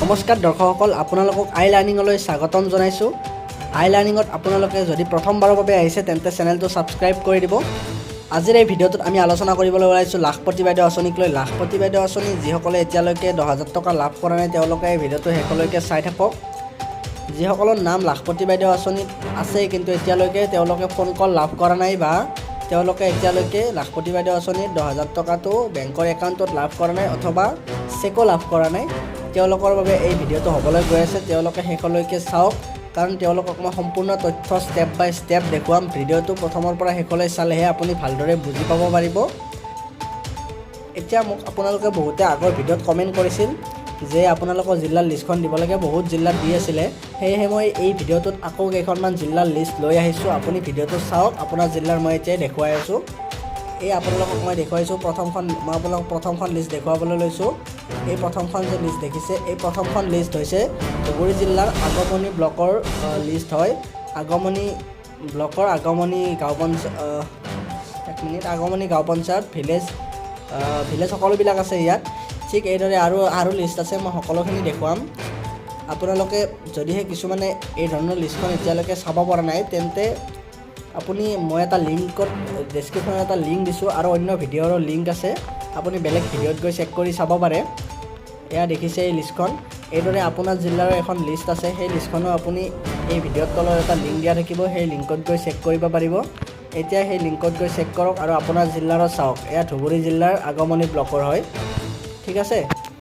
নমস্কাৰ দৰ্শকসকল, আপোনালোকক আই লাৰ্ণিঙলৈ স্বাগতম জনাইছোঁ। আই লাৰ্ণিঙত আপোনালোকে যদি প্ৰথমবাৰৰ বাবে আহিছে তেন্তে চেনেলটো ছাবস্ক্ৰাইব কৰি দিব। আজিৰ এই ভিডিঅ'টোত আমি আলোচনা কৰিবলৈ ওলাইছোঁ লাখপতি বাইদেউ আঁচনিক লৈ। লাখপতি বাইদেউ আঁচনি যিসকলে এতিয়ালৈকে 10,000 টকা লাভ কৰা নাই তেওঁলোকে এই ভিডিঅ'টো শেষলৈকে চাই থাকক। যিসকলৰ নাম লাখপতি বাইদেউ আঁচনিত আছে কিন্তু এতিয়ালৈকে তেওঁলোকে ফোন কল লাভ কৰা নাই বা তেওঁলোকে এতিয়ালৈকে লাখপতি বাইদেউ আঁচনিৰ 10,000 টকাটো বেংকৰ একাউণ্টত লাভ কৰা নাই অথবা চেকো লাভ কৰা নাই, তেওঁলোকৰ বাবে এই ভিডিঅ'টো হ'বলৈ গৈ আছে। তেওঁলোকে শেষলৈকে চাওক, কাৰণ তেওঁলোকক মই সম্পূৰ্ণ তথ্য ষ্টেপ বাই ষ্টেপ দেখুৱাম। ভিডিঅ'টো প্ৰথমৰ পৰা শেষলৈ চালেহে আপুনি ভালদৰে বুজি পাব পাৰিব। এতিয়া মোক আপোনালোকে বহুতে আগৰ ভিডিঅ'ত কমেণ্ট কৰিছিল যে আপোনালোকৰ জিলাৰ লিষ্টখন দিব লাগে, বহুত জিলাত দি আছিলে। সেয়েহে মই এই ভিডিঅ'টোত আকৌ কেইখনমান জিলাৰ লিষ্ট লৈ আহিছোঁ। আপুনি ভিডিঅ'টো চাওক, আপোনাৰ জিলাৰ মই এতিয়া দেখুৱাই আছোঁ। এই আপোনালোকক মই দেখুৱাইছোঁ মই আপোনালোকক প্ৰথমখন লিষ্ট দেখুৱাবলৈ লৈছোঁ। এই প্ৰথমখন যে লিষ্ট দেখিছে, এই প্ৰথমখন লিষ্ট হৈছে ধুবুৰী জিলাৰ আগমনী ব্লকৰ লিষ্ট হয়। আগমনী ব্লকৰ আগমনী গাঁও পঞ্চায়ত ভিলেজ সকলোবিলাক আছে ইয়াত। ঠিক এইদৰে আৰু লিষ্ট আছে, মই সকলোখিনি দেখুৱাম। আপোনালোকে যদিহে কিছুমানে এই ধৰণৰ লিষ্টখন এতিয়ালৈকে চাব পৰা নাই তেন্তে আপুনি মই এটা লিংকত ডেছক্ৰিপশ্যনত এটা লিংক দিছোঁ আৰু অন্য ভিডিঅ'ৰো লিংক আছে, আপুনি বেলেগ ভিডিঅ'ত গৈ চেক কৰি চাব পাৰে। এয়া দেখিছে এই লিষ্টখন। এইদৰে আপোনাৰ জিলাৰো এখন লিষ্ট আছে, সেই লিষ্টখনো আপুনি এই ভিডিঅ'ৰ তলত এটা লিংক দিয়া থাকিব, সেই লিংকত গৈ চেক কৰিব পাৰিব। এতিয়া সেই লিংকত গৈ চেক কৰক আৰু আপোনাৰ জিলাৰো চাওক। এয়া ধুবুৰী জিলাৰ আগমনী ব্লকৰ হয়। ঠিক আছে।